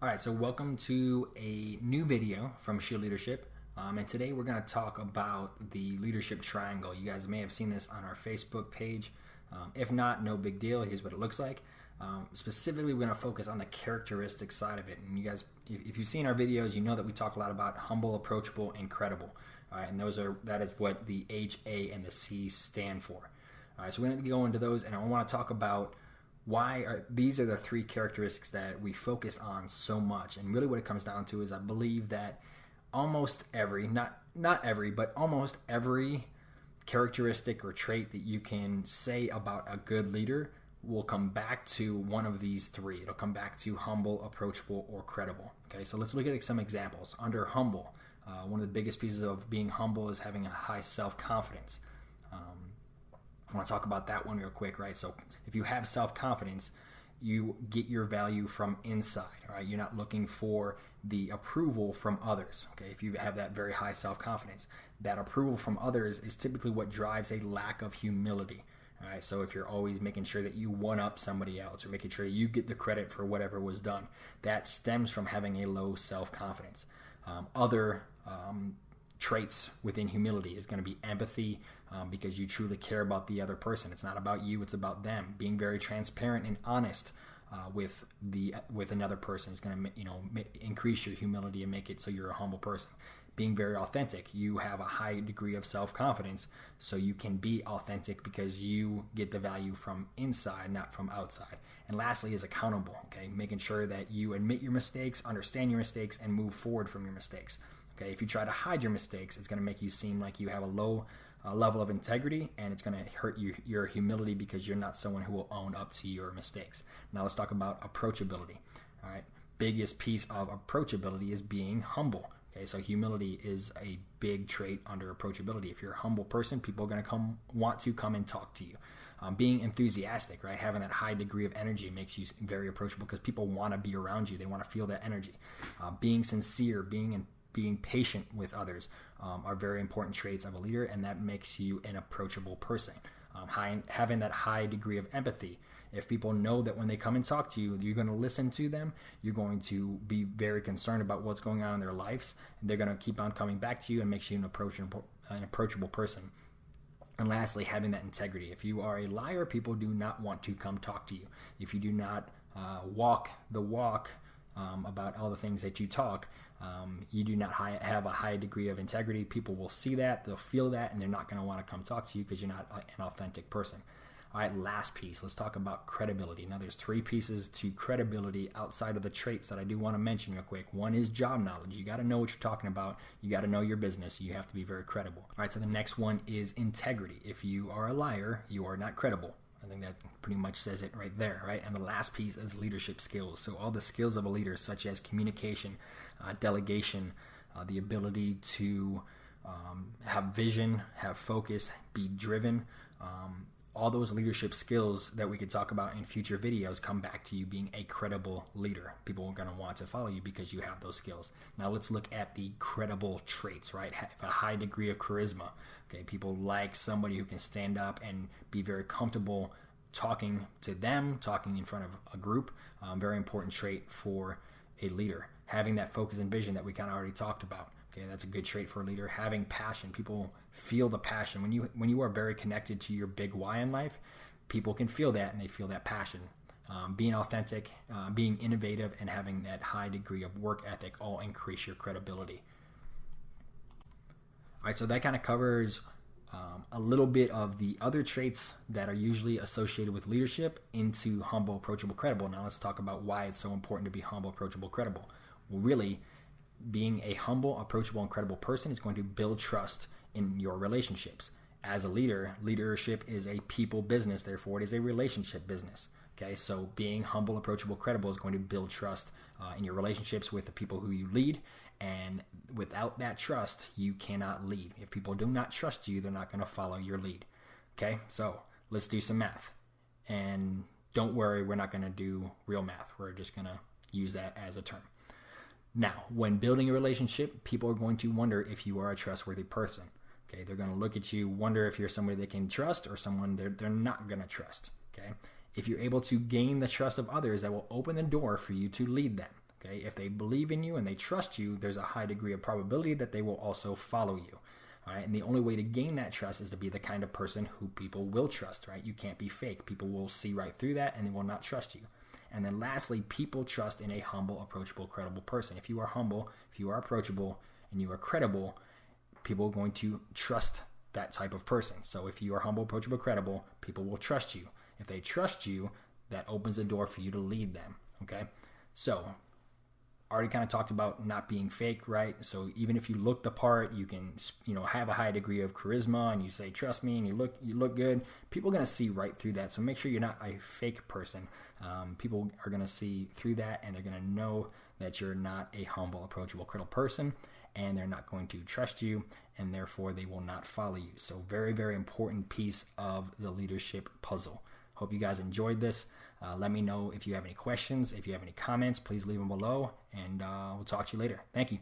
All right, so welcome to a new video from S.H.I.E.L.D. Leadership. And today we're going to talk about the leadership triangle. You guys may have seen this on our Facebook page. If not, no big deal. Here's what it looks like. Specifically, we're going to focus on the characteristic side of it. And you guys, if you've seen our videos, you know that we talk a lot about humble, approachable, and credible. All right, and that is what the H, A, and the C stand for. All right, so we're going to go into those, and I want to talk about these are the three characteristics that we focus on so much. And really what it comes down to is I believe that almost every, not every, but almost every characteristic or trait that you can say about a good leader will come back to one of these three. It'll come back to humble, approachable, or credible. Okay, so let's look at some examples. Under humble, one of the biggest pieces of being humble is having a high self-confidence. I want to talk about that one real quick, right? So if you have self-confidence, you get your value from inside, right? You're not looking for the approval from others, okay? If you have that very high self-confidence, that approval from others is typically what drives a lack of humility, all right? So if you're always making sure that you one-up somebody else or making sure you get the credit for whatever was done, that stems from having a low self-confidence. Other traits within humility is going to be empathy, because you truly care about the other person. It's not about you, it's about them. Being very transparent and honest with another person is going to increase your humility and make it so you're a humble person. Being very authentic, you have a high degree of self-confidence, so you can be authentic because you get the value from inside, not from outside. And lastly is accountable, okay? Making sure that you admit your mistakes, understand your mistakes, and move forward from your mistakes. Okay, if you try to hide your mistakes, it's going to make you seem like you have a low level of integrity, and it's going to hurt your humility because you're not someone who will own up to your mistakes. Now let's talk about approachability. All right, biggest piece of approachability is being humble. Okay, so humility is a big trait under approachability. If you're a humble person, people are going to want to come and talk to you. Being enthusiastic, right? Having that high degree of energy makes you very approachable because people want to be around you. They want to feel that energy. Being sincere, being patient with others are very important traits of a leader, and that makes you an approachable person. Having that high degree of empathy. If people know that when they come and talk to you, you're going to listen to them, you're going to be very concerned about what's going on in their lives, and they're going to keep on coming back to you and makes you an approachable person. And lastly, having that integrity. If you are a liar, people do not want to come talk to you. If you do not walk the walk about all the things that you talk, you do not have a high degree of integrity. People will see that, they'll feel that, and they're not going to want to come talk to you because you're not an authentic person. All right, last piece, let's talk about credibility. Now there's three pieces to credibility outside of the traits that I do want to mention real quick. One is job knowledge. You got to know what you're talking about. You got to know your business. You have to be very credible. All right, so the next one is integrity. If you are a liar, you are not credible. I think that pretty much says it right there, right? And the last piece is leadership skills. So all the skills of a leader, such as communication, delegation, the ability to have vision, have focus, be driven, all those leadership skills that we could talk about in future videos come back to you being a credible leader. People are going to want to follow you because you have those skills. Now let's look at the credible traits, right? Have a high degree of charisma. Okay, people like somebody who can stand up and be very comfortable talking to them, talking in front of a group. Very important trait for a leader. Having that focus and vision that we kind of already talked about. Okay, that's a good trait for a leader. Having passion. People feel the passion. When you are very connected to your big why in life, people can feel that, and they feel that passion. Being authentic, being innovative, and having that high degree of work ethic all increase your credibility. All right, so that kind of covers a little bit of the other traits that are usually associated with leadership into humble, approachable, credible. Now let's talk about why it's so important to be humble, approachable, credible. Well, really, being a humble, approachable, and credible person is going to build trust in your relationships. As a leader, leadership is a people business, therefore it is a relationship business. Okay, so being humble, approachable, credible is going to build trust in your relationships with the people who you lead, and without that trust, you cannot lead. If people do not trust you, they're not going to follow your lead. Okay, so let's do some math. And don't worry, we're not going to do real math. We're just going to use that as a term. Now, when building a relationship, people are going to wonder if you are a trustworthy person. Okay, they're going to look at you, wonder if you're somebody they can trust or someone they're not going to trust. Okay, if you're able to gain the trust of others, that will open the door for you to lead them. Okay, if they believe in you and they trust you, there's a high degree of probability that they will also follow you. All right, and the only way to gain that trust is to be the kind of person who people will trust, right? You can't be fake. People will see right through that and they will not trust you. And then lastly, people trust in a humble, approachable, credible person. If you are humble, if you are approachable, and you are credible, people are going to trust that type of person. So if you are humble, approachable, credible, people will trust you. If they trust you, that opens a door for you to lead them, okay? So already kind of talked about not being fake, right? So even if you look the part, you can, have a high degree of charisma and you say, trust me, and you look good, people are going to see right through that. So make sure you're not a fake person. People are going to see through that and they're going to know that you're not a humble, approachable, credible person, and they're not going to trust you, and therefore they will not follow you. So very, very important piece of the leadership puzzle. Hope you guys enjoyed this. Let me know if you have any questions. If you have any comments, please leave them below, and we'll talk to you later. Thank you.